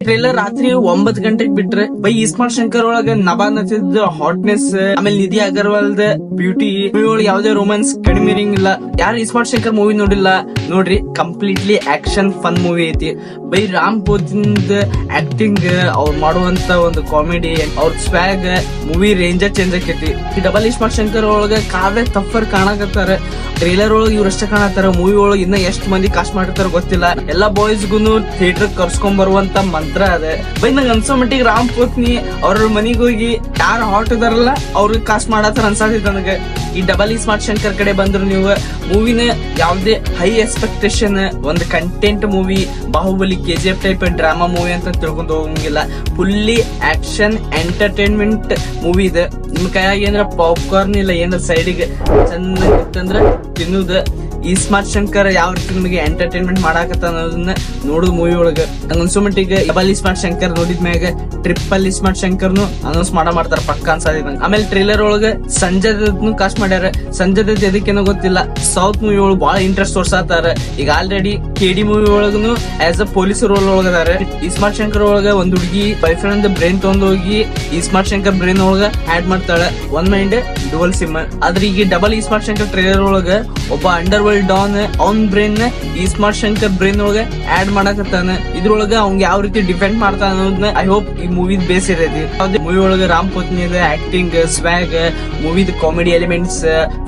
Trailer ರಾತ್ರಿ 9 ಗಂಟೆಗೆ ಬಿಟ್ರೆ ಬೈ ಇಸ್ಮಾರ್ಟ್ ಶಂಕರ್ ಒಳಗ ನಭಾ ನಟಿದ ಹಾಟ್ನೆಸ್, ಆಮೇಲೆ ನಿಧಿ ಅಗರ್ವಾಲ್ದ ಬ್ಯೂಟಿ, ಒಳಗೆ ಯಾವ್ದೇ ರೊಮ್ಯಾನ್ಸ್ ಕಡಿಮೆ ಇರಂಗಿಲ್ಲ. ಯಾರು ಇಸ್ಮಾರ್ಟ್ ಶಂಕರ್ ಮೂವಿ ನೋಡಿಲ್ಲ ನೋಡ್ರಿ, ಕಂಪ್ಲೀಟ್ಲಿ ಆಕ್ಷನ್ ಫನ್ ಮೂವಿ ಐತಿ. ಬೈ ರಾಮ್ ಪೋತಿಂದ ಆಕ್ಟಿಂಗ್, ಅವ್ರು ಮಾಡುವಂತ ಒಂದು ಕಾಮಿಡಿ, ಅವ್ರ ಸ್ವ್ಯಾಗ್, ಮೂವಿ ರೇಂಜ ಚೇಂಜ್ ಆಕೈತಿ. ಈ ಡಬಲ್ ಇಸ್ಮಾರ್ಟ್ ಶಂಕರ್ ಒಳಗ ಕಾವ್ಯ ತಫರ್ ಕಾಣಕತ್ತಾರ. ಟ್ರೇಲರ್ ಒಳಗೆ ಇವ್ರಷ್ಟ ಕಾಣತ್ತಾರ. ಮೂವಿ ಒಳಗೆ ಇನ್ನ ಎಷ್ಟ್ ಮಂದಿ ಕಾಸ್ಟ್ ಮಾಡಿರ್ತಾರ ಗೊತ್ತಿಲ್ಲ. ಎಲ್ಲಾ ಬಾಯ್ಸ್ ಗುನು ಥಿಯೇಟರ್ ಕರ್ಸ್ಕೊಂಡ್ ಬರುವಂತ ಮಂತ್ರ ಅದ. ಬೈ ನಂಗೆ ಅನ್ಸೋ ಮಟ್ಟಿಗೆ ರಾಮ್ ಪೋತ್ನಿ ಅವ್ರ ಮನಿಗ್ ಹೋಗಿ ಯಾರು ಹಾಟ್ ಇದಾರಲ್ಲ ಅವ್ರಿಗೆ ಕಾಸ್ಟ್ ಮಾಡತ್ತಾರ ಅನ್ಸಾತೈತಿ ನನಗೆ. ಈ ಡಬಲ್ ಇಸ್ಮಾರ್ಟ್ ಶಂಕರ್ ಕಡೆ ಬಂದ್ರು ನೀವು ಮೂವಿನ ಯಾವ್ದೇ ಹೈ ಎಕ್ಸ್ಪೆಕ್ಟೇಷನ್, ಒಂದು content movie, Baahubali KGF type drama movie ಅಂತ ತಿಳ್ಕೊಂಡು ಹೋಗಂಗಿಲ್ಲ. ಫುಲ್ಲಿ ಆಕ್ಷನ್ ಎಂಟರ್ಟೈನ್ಮೆಂಟ್ ಮೂವಿ ಇದೆ. ನಿಮ್ ಕೈಯಾಗ ಏನಾರ ಪಾಪ್ಕಾರ್ನ್ ಇಲ್ಲ ಏನಾರ ಸೈಡಿಗೆ ಚೆನ್ನಾಗಿತ್ತಂದ್ರ ತಿನ್ನುದ. ಈ ಸ್ಮಾರ್ಟ್ ಶಂಕರ್ ಯಾವ ರೀತಿ ನಿಮಗೆ ಎಂಟರ್ಟೈನ್ಮೆಂಟ್ ಮಾಡಾಕತ್ತ ಅನ್ನೋದನ್ನ ನೋಡುದು ಮೂವಿ ಒಳಗ. ಅನ್ಸೋ ಮಟ್ಟಿಗೆ ಡಬಲ್ ಸ್ಮಾರ್ಟ್ ಶಂಕರ್ ನೋಡಿದ್ಮ್ಯಾಗ ಟ್ರಿಪಲ್ ಸ್ಮಾರ್ಟ್ ಶಂಕರ್ನು ಅನೌನ್ಸ್ ಮಾಡಾರ ಪಕ್ಕ ಅನ್ಸಾದ. ಆಮೇಲೆ ಟ್ರೇಲರ್ ಒಳಗ ಸಂಜಯ್ ದತ್ನು ಕಾಸ್ಟ್ ಮಾಡ್ಯಾರ. ಸಂಜಯ್ ದತ್ ಎದಕ್ಕೇನೋ ಗೊತ್ತಿಲ್ಲ, ಸೌತ್ ಮೂವಿ ಒಳಗೆ ಬಹಳ ಇಂಟ್ರೆಸ್ಟ್ ತೋರ್ಸಾತಾರ. ಈಗ ಆಲ್ರೆಡಿ KD ಮೂವಿ ಒಳಗನು ಆಸ್ ಅ ಪೊಲೀಸ್ ರೋಲ್ ಒಳಗದಾರ. ಈ ಸ್ಮಾರ್ಟ್ ಶಂಕರ್ ಒಳಗ ಒಂದ್ ಹುಡುಗಿ ಬಾಯ್ ಫ್ರೆಂಡ್ ಬ್ರೈನ್ ತಗೊಂಡ್ ಹೋಗಿ ಈ ಸ್ಮಾರ್ಟ್ ಶಂಕರ್ ಬ್ರೈನ್ ಒಳಗ ಆಡ್ ಮಾಡ್ತಾಳೆ. One mind dual sim. ಆದ್ರೆ ಈಗ ಡಬಲ್ ಈ ಸ್ಮಾರ್ಟ್ ಶಂಕರ್ ಟ್ರೇಲರ್ ಒಳಗ ಒಬ್ಬ ಅಂಡರ್ ವರ್ಲ್ಡ್ ಡಾನ್ ಅವನ್ ಬ್ರೈನ್ ಈ ಸ್ಮಾರ್ಟ್ ಶಂಕರ್ ಬ್ರೈನ್ ಒಳಗ ಆಡ್ ಮಾಡಕತ್ತಾನ. ಇದ್ರೊಳಗ ಅವ್ನ್ ಯಾವ ರೀತಿ ಡಿಫೆಂಡ್ ಮಾಡ್ತಾನ ಅನ್ನೋದನ್ನ ಐ ಹೋಪ್ ಈ ಮೂವಿ ಬೇಸ್ ಇರೈತಿ. ಮೂವಿ ಒಳಗ ರಾಮ್ ಪೋತ್ನಿದ ಆಕ್ಟಿಂಗ್, ಸ್ವ್ಯಾಗ್, ಮೂವಿದ ಕಾಮಿಡಿ ಎಲಿಮೆಂಟ್ಸ್,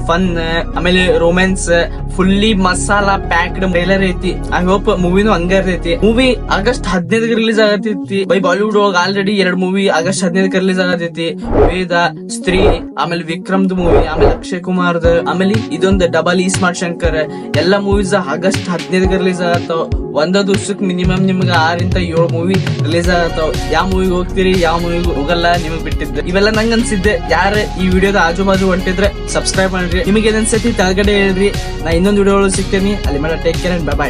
ಫನ್, ಆಮೇಲೆ romance, fully masala packed trailer ಐತಿ. ಐ ಹೋಪ್ ಮೂವಿನೂ ಹಂಗ ಇರ್ತೈತಿ. ಮೂವಿ ಆಗಸ್ಟ್ 15ಗೆ ರಿಲೀಸ್ ಆಗತೈತಿ. ಬೈ ಬಾಲಿವುಡ್ ಒಳಗ ಆಲ್ರೆಡಿ 2 ಮೂವಿ ಆಗಸ್ಟ್ 15ಕ್ಕೆ ರಿಲೀಸ್ ಆಗತೈತಿ. ವೇದ, ಸ್ತ್ರೀ, ಆಮೇಲೆ ವಿಕ್ರಮ್ದ್ ಮೂವಿ, ಆಮೇಲೆ ಅಕ್ಷಯ್ ಕುಮಾರ್ದ, ಆಮೇಲೆ ಇದೊಂದು ಡಬಲ್ ಈ ಸ್ಮಾರ್ಟ್ ಶಂಕರ್. ಎಲ್ಲಾ ಮೂವೀಸ್ ಆಗಸ್ಟ್ 15ಕ್ಕೆ ರಿಲೀಸ್ ಆಗತ್ತಾವ. ಒಂದ ದಿವ್ಸಕ್ ಮಿನಿಮಮ್ ನಿಮ್ಗೆ 6-7 ಮೂವಿ ರಿಲೀಸ್ ಆಗತ್ತಾವ. ಯಾವ ಮೂವಿಗೆ ಹೋಗ್ತೀರಿ, ಯಾವ ಮೂವಿಗೆ ಹೋಗಲ್ಲ ನಿಮಗ್ ಬಿಟ್ಟಿದ್ದೆ. ಇವೆಲ್ಲ ನಂಗೆ ಅನ್ಸಿದ್ದೆ. ಯಾರ ಈ ವಿಡಿಯೋದ ಆಜು ಬಾಜು ಹೊಂಟಿದ್ರೆ ಸಬ್ಸ್ಕ್ರೈಬ್ ಮಾಡ್ರಿ. ನಿಮಗೆ ಏನ್ ಅನ್ಸೈತಿ ತೆಳಗಡೆ ಹೇಳ್ರಿ. ನಾ ಇನ್ನೊಂದು ವಿಡಿಯೋ ಒಳಗೆ ಸಿಗ್ತೇನಿ. ಅಲ್ಲಿ ಮೇಲೆ ಟೇಕ್ ಕೇರ್ ಅಂಡ್ ಬೈ.